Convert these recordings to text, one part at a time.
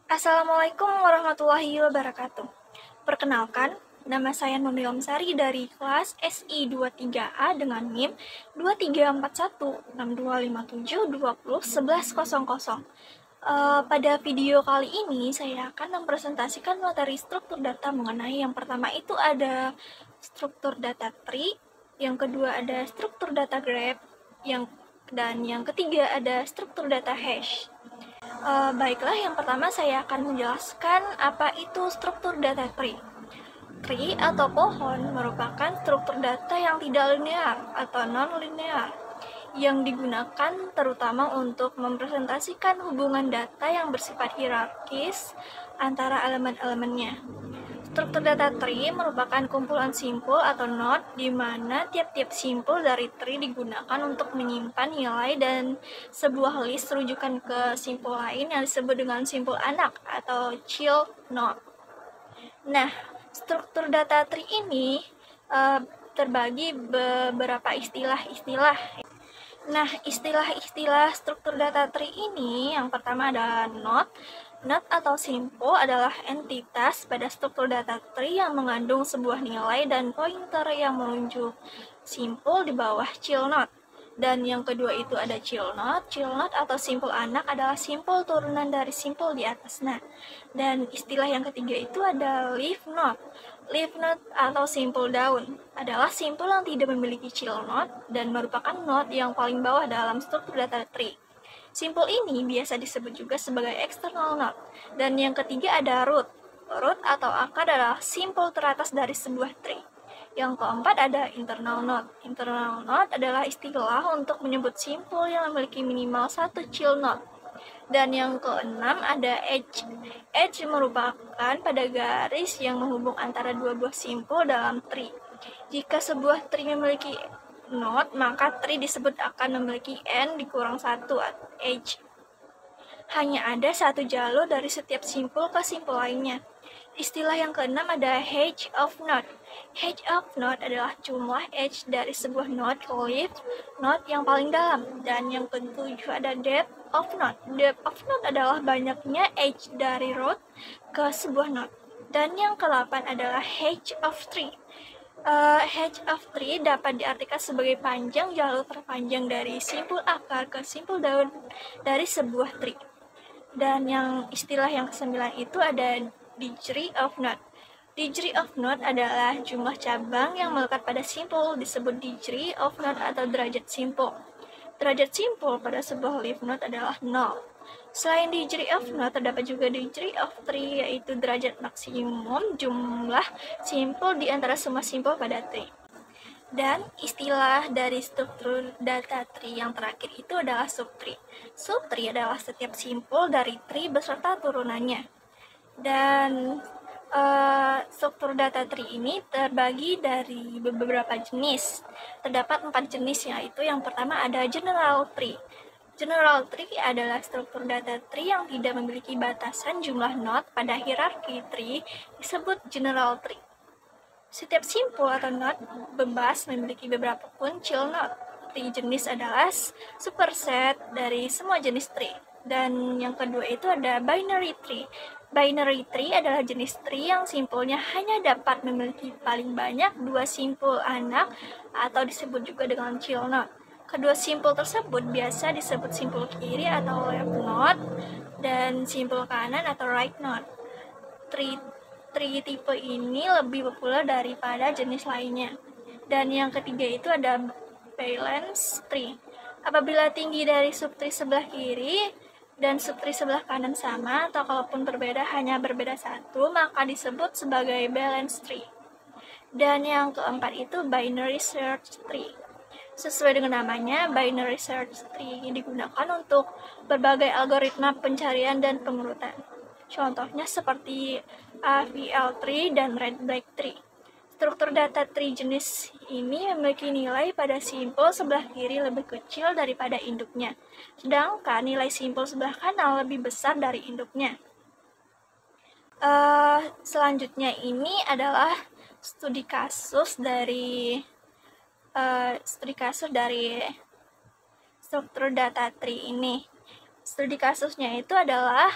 Assalamualaikum warahmatullahi wabarakatuh. Perkenalkan, nama saya Nurul Omsari dari kelas SI 23A dengan NIM 23416257201100. Pada video kali ini saya akan mempresentasikan materi struktur data mengenai yang pertama itu ada struktur data tree, yang kedua ada struktur data graph, dan yang ketiga ada struktur data hash. Baiklah, yang pertama saya akan menjelaskan apa itu struktur data tree. Tree atau pohon merupakan struktur data yang tidak linear atau non-linear yang digunakan terutama untuk mempresentasikan hubungan data yang bersifat hierarkis antara elemen-elemennya. Struktur data tree merupakan kumpulan simpul atau node di mana tiap-tiap simpul dari tree digunakan untuk menyimpan nilai dan sebuah list rujukan ke simpul lain yang disebut dengan simpul anak atau child node. Nah, struktur data tree ini terbagi beberapa istilah-istilah. Nah, istilah-istilah struktur data tree ini yang pertama adalah node. Node atau simpul adalah entitas pada struktur data tree yang mengandung sebuah nilai dan pointer yang menunjuk simpul di bawah child node. Dan yang kedua itu ada child node. Child node atau simpul anak adalah simpul turunan dari simpul di atas. Nah, dan istilah yang ketiga itu ada leaf node. Leaf node atau simpul daun adalah simpul yang tidak memiliki child node dan merupakan node yang paling bawah dalam struktur data tree. Simpul ini biasa disebut juga sebagai external node. Dan yang ketiga ada root. Root atau akar adalah simpul teratas dari sebuah tree. Yang keempat ada internal node. Internal node adalah istilah untuk menyebut simpul yang memiliki minimal satu child node. Dan yang keenam ada edge. Edge merupakan pada garis yang menghubung antara dua buah simpul dalam tree. Jika sebuah tree memiliki node, maka tree disebut akan memiliki n dikurang 1 atau edge. Hanya ada satu jalur dari setiap simpul ke simpul lainnya. Istilah yang keenam ada edge of node. Edge of node adalah jumlah edge dari sebuah node ke leaf node yang paling dalam. Dan yang ketujuh ada depth of node. Depth of node adalah banyaknya edge dari root ke sebuah node. Dan yang ke-8 adalah edge of tree. Edge of tree dapat diartikan sebagai panjang jalur terpanjang dari simpul akar ke simpul daun dari sebuah tree. Dan yang istilah yang ke-9 itu ada degree of node. Degree of node adalah jumlah cabang yang melekat pada simpul disebut degree of node atau derajat simpul. Derajat simpul pada sebuah leaf node adalah 0. Selain degree of node, terdapat juga degree of tree, yaitu derajat maksimum jumlah simpul di antara semua simpul pada tree. Dan istilah dari struktur data tree yang terakhir itu adalah subtree. Subtree adalah setiap simpul dari tree beserta turunannya. Dan struktur data tree ini terbagi dari beberapa jenis. Terdapat 4 jenis, yaitu yang pertama ada general tree. General tree adalah struktur data tree yang tidak memiliki batasan jumlah node pada hierarki tree disebut general tree. Setiap simpul atau node bebas memiliki beberapa pun child node. Tree jenis adalah superset dari semua jenis tree. Dan yang kedua itu ada binary tree. Binary tree adalah jenis tree yang simpulnya hanya dapat memiliki paling banyak dua simpul anak atau disebut juga dengan child node. Kedua simpul tersebut biasa disebut simpul kiri atau left node dan simpul kanan atau right node. Tree tipe ini lebih populer daripada jenis lainnya. Dan yang ketiga itu ada balance tree. Apabila tinggi dari subtree sebelah kiri dan subtree sebelah kanan sama, atau kalaupun berbeda hanya berbeda satu, maka disebut sebagai balance tree. Dan yang keempat itu binary search tree. Sesuai dengan namanya, binary search tree digunakan untuk berbagai algoritma pencarian dan pengurutan. Contohnya seperti AVL tree dan red black tree. Struktur data tree jenis ini memiliki nilai pada simpul sebelah kiri lebih kecil daripada induknya, sedangkan nilai simpul sebelah kanan lebih besar dari induknya. Selanjutnya ini adalah studi kasus dari struktur data tree ini. Studi kasusnya itu adalah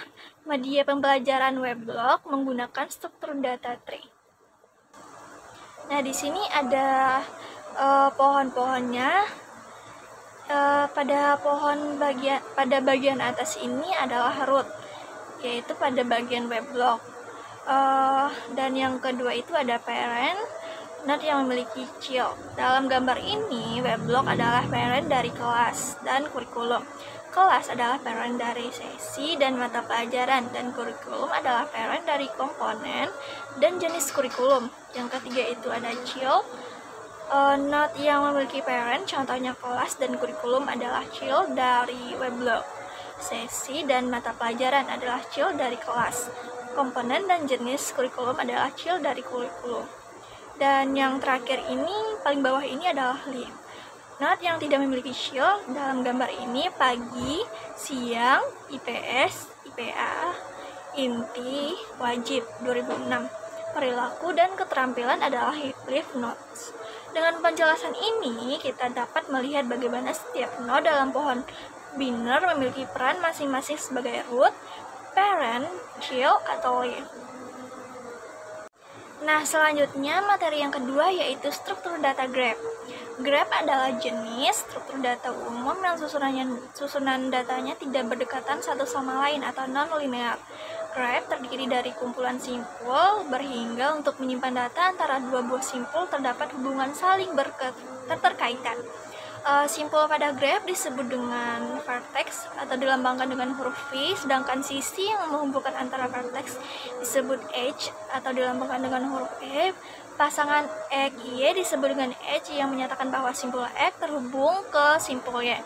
media pembelajaran weblog menggunakan struktur data tree. Nah, di sini ada pohon-pohonnya. Pada bagian atas ini adalah root, yaitu pada bagian weblog. Dan yang kedua itu ada parent node yang memiliki child. Dalam gambar ini, weblog adalah parent dari kelas dan kurikulum. Kelas adalah parent dari sesi dan mata pelajaran, dan kurikulum adalah parent dari komponen dan jenis kurikulum. Yang ketiga itu ada child. Node yang memiliki parent, contohnya kelas dan kurikulum, adalah child dari weblog. Sesi dan mata pelajaran adalah child dari kelas. Komponen dan jenis kurikulum adalah child dari kurikulum. Dan yang terakhir ini, paling bawah ini adalah leaf. Node yang tidak memiliki child dalam gambar ini pagi, siang, IPS, IPA, inti, wajib 2006. Perilaku dan keterampilan adalah leaf nodes. Dengan penjelasan ini, kita dapat melihat bagaimana setiap node dalam pohon binary memiliki peran masing-masing sebagai root, parent, child, atau leaf. Nah, selanjutnya materi yang kedua yaitu struktur data graph. Graph adalah jenis struktur data umum yang susunan datanya tidak berdekatan satu sama lain atau non-linear. Graph terdiri dari kumpulan simpul berhingga untuk menyimpan data antara dua buah simpul terdapat hubungan saling keterkaitan. Simpul pada graph disebut dengan vertex atau dilambangkan dengan huruf V, sedangkan sisi yang menghubungkan antara vertex disebut edge atau dilambangkan dengan huruf E. Pasangan X, Y disebut dengan edge yang menyatakan bahwa simpul X terhubung ke simpul Y.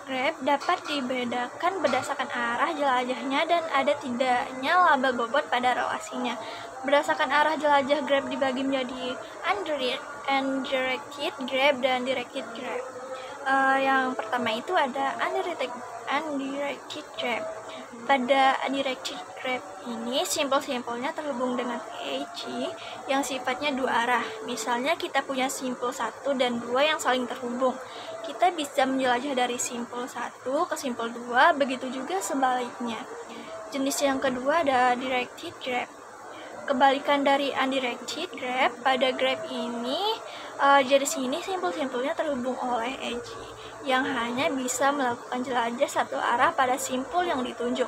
Graph dapat dibedakan berdasarkan arah jelajahnya dan ada tidaknya label bobot pada relasinya. Berdasarkan arah jelajah graph dibagi menjadi undirected graph dan directed graph. Yang pertama itu ada undirected graph. Pada undirected graph ini, simpul-simpulnya terhubung dengan edge yang sifatnya dua arah. Misalnya kita punya simpul 1 dan 2 yang saling terhubung. Kita bisa menjelajah dari simpul 1 ke simpul 2, begitu juga sebaliknya. Jenis yang kedua ada directed graph. Kebalikan dari undirected graph, pada graph ini dari sini simpul-simpulnya terhubung oleh edge yang hanya bisa melakukan jelajah satu arah pada simpul yang ditunjuk.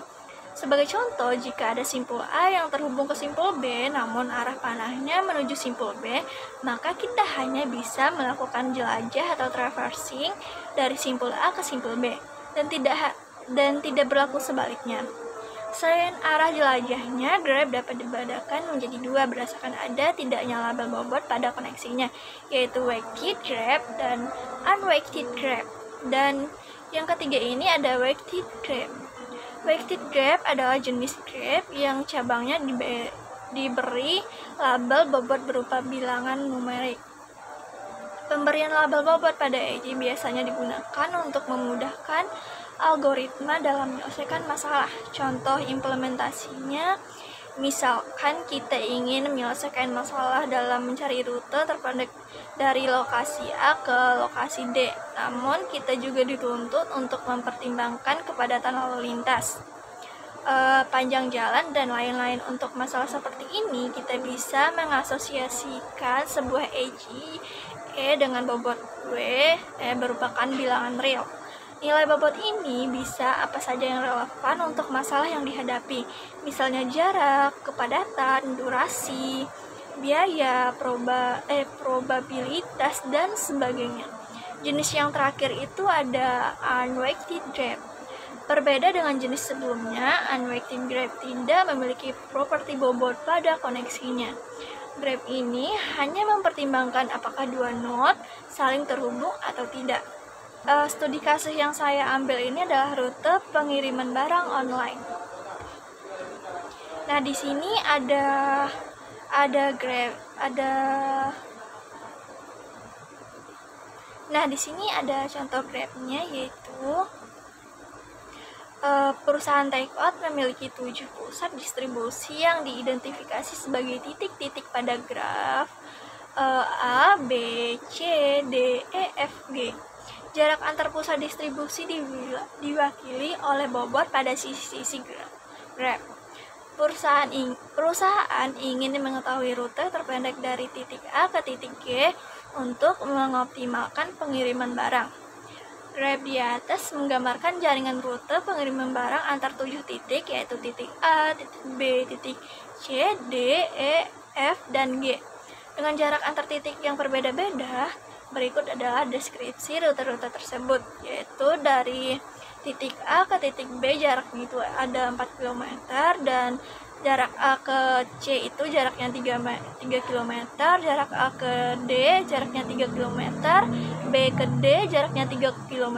Sebagai contoh, jika ada simpul A yang terhubung ke simpul B, namun arah panahnya menuju simpul B, maka kita hanya bisa melakukan jelajah atau traversing dari simpul A ke simpul B, dan tidak berlaku sebaliknya. Selain arah jelajahnya, graph dapat dibedakan menjadi dua berdasarkan ada tidaknya label bobot pada koneksinya, yaitu weighted graph dan unweighted graph. Dan yang ketiga ini ada weighted graph. Weighted graph adalah jenis graph yang cabangnya diberi label bobot berupa bilangan numerik. Pemberian label bobot pada edge biasanya digunakan untuk memudahkan algoritma dalam menyelesaikan masalah. Contoh implementasinya, misalkan kita ingin menyelesaikan masalah dalam mencari rute terpendek dari lokasi A ke lokasi D, namun kita juga dituntut untuk mempertimbangkan kepadatan lalu lintas, panjang jalan, dan lain-lain. Untuk masalah seperti ini, kita bisa mengasosiasikan sebuah edge E dengan bobot W merupakan bilangan real. Nilai bobot ini bisa apa saja yang relevan untuk masalah yang dihadapi, misalnya jarak, kepadatan, durasi, biaya, probabilitas, dan sebagainya. Jenis yang terakhir itu ada unweighted graph. Berbeda dengan jenis sebelumnya, unweighted graph tidak memiliki properti bobot pada koneksinya. Graph ini hanya mempertimbangkan apakah dua node saling terhubung atau tidak. Studi kasus yang saya ambil ini adalah rute pengiriman barang online. Nah, di sini ada graph, Nah, di sini ada contoh graph-nya, yaitu perusahaan takeout memiliki 7 pusat distribusi yang diidentifikasi sebagai titik-titik pada graf A, B, C, D, E, F, G. Jarak antar pusat distribusi diwakili oleh bobot pada sisi graf. Perusahaan ingin mengetahui rute terpendek dari titik A ke titik G untuk mengoptimalkan pengiriman barang. Graf di atas menggambarkan jaringan rute pengiriman barang antar 7 titik, yaitu titik A, titik B, titik C, D, E, F, dan G. Dengan jarak antar titik yang berbeda-beda, berikut adalah deskripsi rute-rute tersebut, yaitu dari titik A ke titik B jaraknya itu ada 4 km, dan jarak A ke C itu jaraknya 3 km, jarak A ke D jaraknya 3 km, B ke D jaraknya 3 km,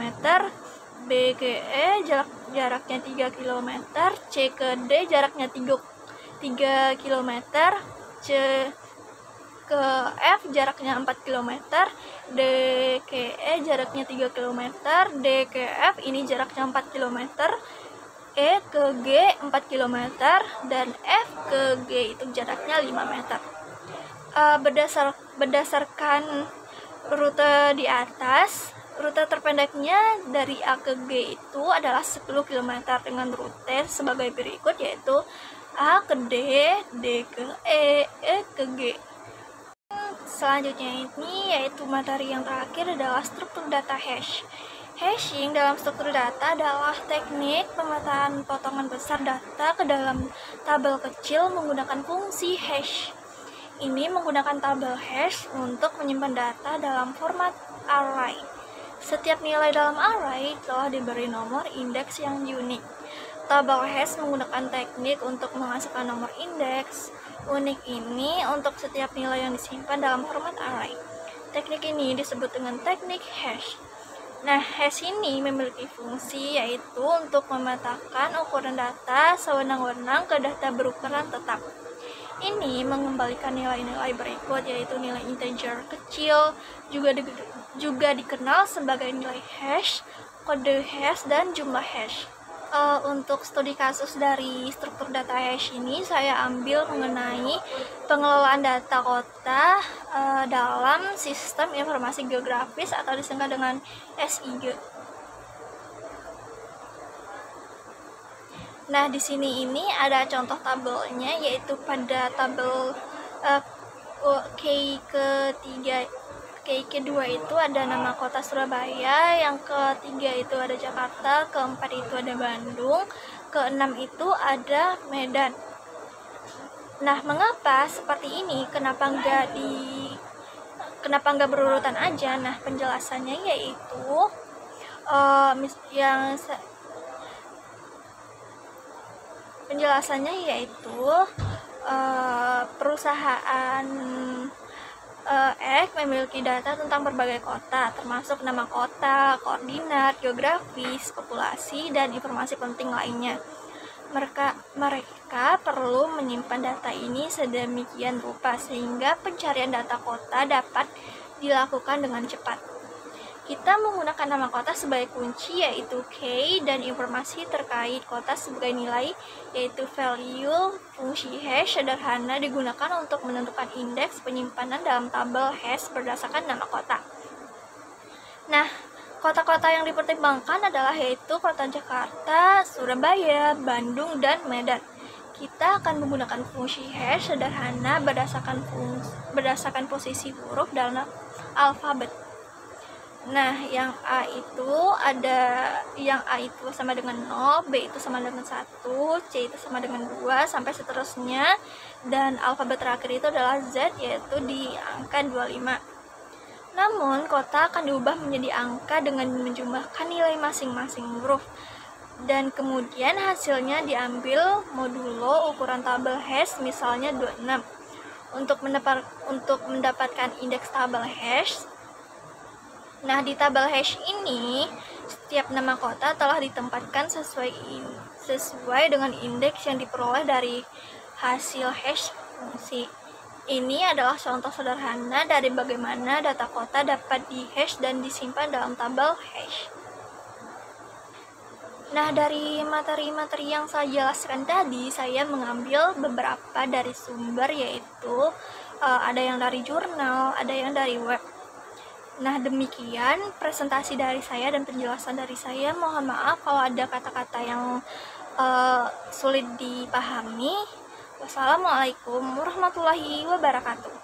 B ke E jaraknya 3 km, C ke D jaraknya 3 km, C ke F jaraknya 4 km, D ke E jaraknya 3 km, D ke F ini jaraknya 4 km, E ke G 4 km, dan F ke G itu jaraknya 5 meter. Berdasarkan rute di atas, rute terpendeknya dari A ke G itu adalah 10 km dengan rute sebagai berikut, yaitu A ke D, D ke E, E ke G. Selanjutnya ini yaitu materi yang terakhir adalah struktur data hash. Hashing dalam struktur data adalah teknik pemetaan potongan besar data ke dalam tabel kecil menggunakan fungsi hash. Ini menggunakan tabel hash untuk menyimpan data dalam format array. Setiap nilai dalam array telah diberi nomor indeks yang unik. Tabel hash menggunakan teknik untuk menghasilkan nomor indeks unik ini untuk setiap nilai yang disimpan dalam format array. Teknik ini disebut dengan teknik hash. Nah, hash ini memiliki fungsi yaitu untuk memetakan ukuran data sewenang-wenang ke data berukuran tetap. Ini mengembalikan nilai-nilai berikut, yaitu nilai integer kecil, juga dikenal sebagai nilai hash, kode hash, dan jumlah hash. Untuk studi kasus dari struktur data hash ini saya ambil mengenai pengelolaan data kota dalam sistem informasi geografis atau disingkat dengan SIG. Nah, di sini ini ada contoh tabelnya, yaitu pada tabel kedua itu ada nama kota Surabaya, yang ketiga itu ada Jakarta, keempat itu ada Bandung, keenam itu ada Medan. Nah, mengapa seperti ini? Kenapa nggak berurutan aja? Nah, penjelasannya yaitu perusahaan X memiliki data tentang berbagai kota, termasuk nama kota, koordinat, geografis, populasi, dan informasi penting lainnya. Mereka perlu menyimpan data ini sedemikian rupa sehingga pencarian data kota dapat dilakukan dengan cepat. Kita menggunakan nama kota sebagai kunci, yaitu key, dan informasi terkait kota sebagai nilai, yaitu value. Fungsi hash sederhana digunakan untuk menentukan indeks penyimpanan dalam tabel hash berdasarkan nama kota. Nah, kota-kota yang dipertimbangkan adalah yaitu kota Jakarta, Surabaya, Bandung, dan Medan. Kita akan menggunakan fungsi hash sederhana berdasarkan posisi huruf dalam alfabet. Nah, yang A itu sama dengan 0, B itu sama dengan 1, C itu sama dengan 2, sampai seterusnya. Dan alfabet terakhir itu adalah Z, yaitu di angka 25. Namun, kota akan diubah menjadi angka dengan menjumlahkan nilai masing-masing huruf. Dan kemudian hasilnya diambil modulo ukuran tabel hash, misalnya 26. Untuk mendapatkan indeks tabel hash. Nah, di tabel hash ini, setiap nama kota telah ditempatkan sesuai dengan indeks yang diperoleh dari hasil hash fungsi. Ini adalah contoh sederhana dari bagaimana data kota dapat di-hash dan disimpan dalam tabel hash. Nah, dari materi-materi yang saya jelaskan tadi, saya mengambil beberapa dari sumber, yaitu ada yang dari jurnal, ada yang dari web. Nah, demikian presentasi dari saya dan penjelasan dari saya. Mohon maaf kalau ada kata-kata yang sulit dipahami. Wassalamualaikum warahmatullahi wabarakatuh.